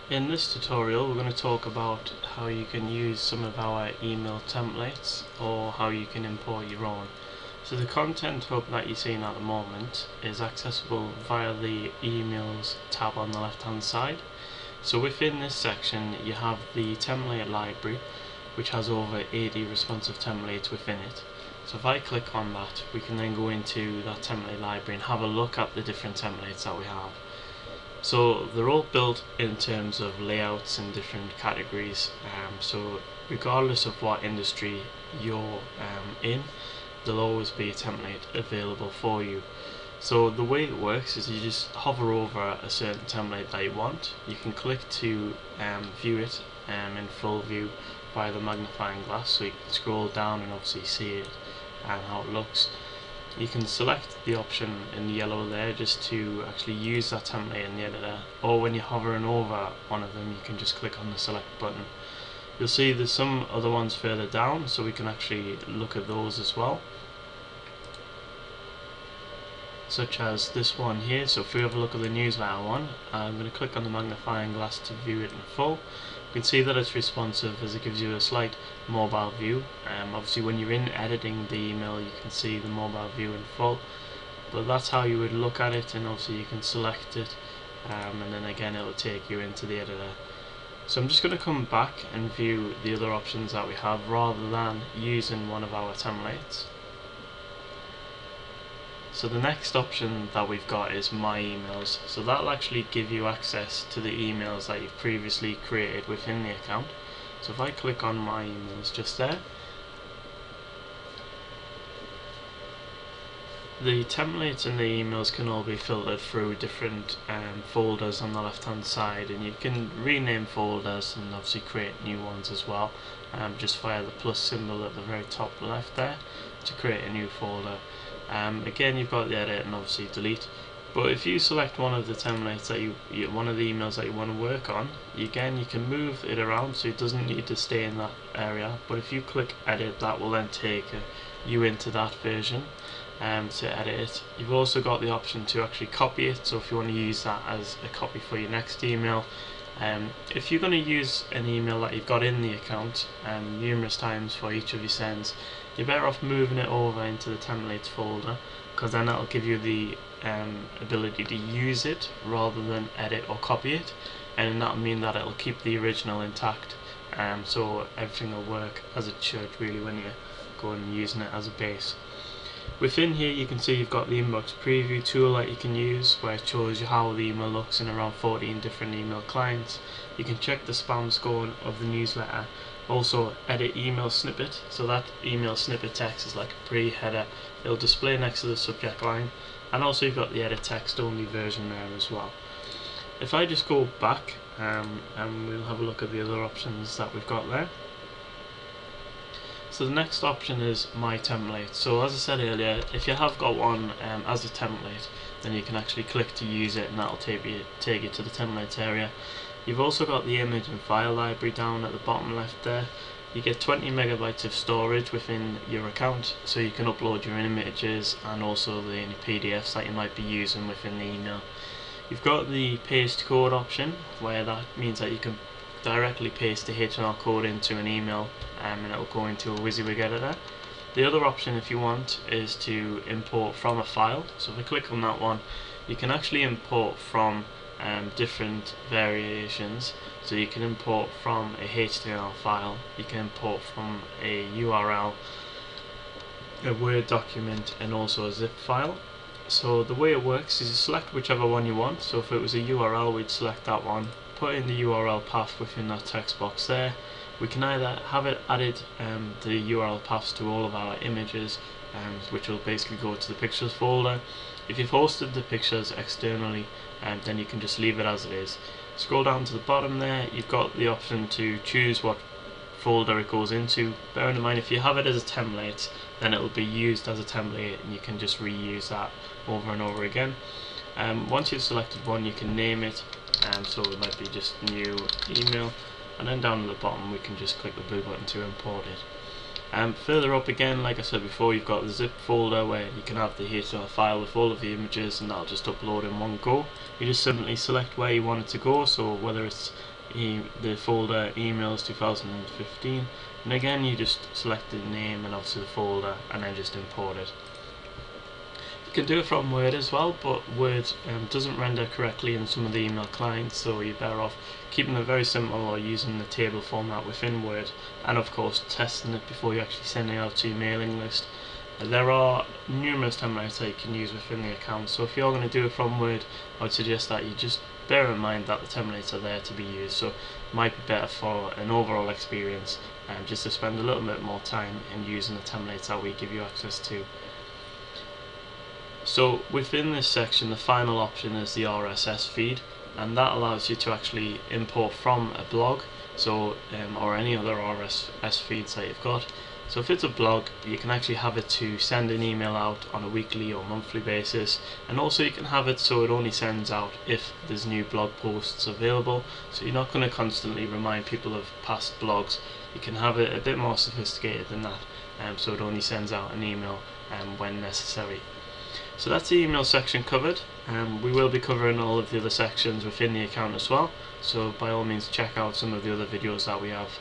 In this tutorial we're going to talk about how you can use some of our email templates or how you can import your own. So the content hub that you're seeing at the moment is accessible via the emails tab on the left hand side. So within this section you have the template library, which has over 80 responsive templates within it. So if I click on that, we can then go into that template library and have a look at the different templates that we have. So they're all built in terms of layouts in different categories, so regardless of what industry you're in, there'll always be a template available for you. So the way it works is you just hover over a certain template that you want. You can click to view it in full view by the magnifying glass, so you can scroll down and obviously see it and how it looks. You can select the option in the yellow there just to actually use that template in the editor, or when you're hovering over one of them you can just click on the select button. You'll see there's some other ones further down, so we can actually look at those as well, such as this one here. So if we have a look at the newsletter one, I'm going to click on the magnifying glass to view it in full. You can see that it's responsive as it gives you a slight mobile view. Obviously when you're in editing the email you can see the mobile view in full, but that's how you would look at it, and obviously you can select it and then again it will take you into the editor. So I'm just going to come back and view the other options that we have rather than using one of our templates. So the next option that we've got is My Emails. So that'll actually give you access to the emails that you've previously created within the account. So if I click on My Emails just there, the templates and the emails can all be filtered through different folders on the left hand side, and you can rename folders and obviously create new ones as well, just via the plus symbol at the very top left there to create a new folder. Again, you've got the edit and obviously delete, but if you select one of the templates that one of the emails that you want to work on, again you can move it around so it doesn't need to stay in that area, but if you click edit, that will then take you into that version to edit it. You've also got the option to actually copy it, so if you want to use that as a copy for your next email. If you're going to use an email that you've got in the account numerous times for each of your sends, you're better off moving it over into the templates folder, because then that'll give you the ability to use it rather than edit or copy it, and that'll mean that it'll keep the original intact, so everything will work as it should really when you're going and using it as a base. Within here you can see you've got the inbox preview tool that you can use, where it shows you how the email looks in around 14 different email clients. You can check the spam score of the newsletter, also edit email snippet, so that email snippet text is like a pre-header, it'll display next to the subject line, and also you've got the edit text only version there as well. If I just go back and we'll have a look at the other options that we've got there. So the next option is My Template. So as I said earlier, if you have got one as a template, then you can actually click to use it and that'll take you to the templates area. You've also got the image and file library down at the bottom left there. You get 20 megabytes of storage within your account, so you can upload your images and also the PDFs that you might be using within the email. You've got the paste code option, where that means that you can directly paste the HTML code into an email and it will go into a WYSIWYG editor. The other option, if you want, is to import from a file. So if I click on that one, you can actually import from different variations. So you can import from a HTML file, you can import from a URL, a Word document, and also a zip file. So the way it works is you select whichever one you want. So if it was a URL, we'd select that one, put in the URL path within that text box there. We can either have it added the URL paths to all of our images, which will basically go to the pictures folder. If you've hosted the pictures externally, then you can just leave it as it is. Scroll down to the bottom there, you've got the option to choose what folder it goes into. Bear in mind, if you have it as a template, then it will be used as a template and you can just reuse that over and over again. Once you've selected one, you can name it, so it might be just new email, and then down at the bottom we can just click the blue button to import it. Further up again, like I said before, you've got the zip folder where you can have the HTML file with all of the images, and that'll just upload in one go. You just simply select where you want it to go, so whether it's the folder emails 2015, and again you just select the name and obviously the folder, and then just import it. You can do it from Word as well, but Word doesn't render correctly in some of the email clients, so you're better off keeping it very simple or using the table format within Word, and of course testing it before you actually send it out to your mailing list. There are numerous templates that you can use within the account, so if you're going to do it from Word, I would suggest that you just bear in mind that the templates are there to be used, so it might be better for an overall experience just to spend a little bit more time in using the templates that we give you access to. So within this section, the final option is the RSS feed, and that allows you to actually import from a blog, so or any other RSS feeds that you've got. So if it's a blog, you can actually have it to send an email out on a weekly or monthly basis, and also you can have it so it only sends out if there's new blog posts available, so you're not going to constantly remind people of past blogs. You can have it a bit more sophisticated than that, so it only sends out an email when necessary. So that's the email section covered. We will be covering all of the other sections within the account as well, so by all means check out some of the other videos that we have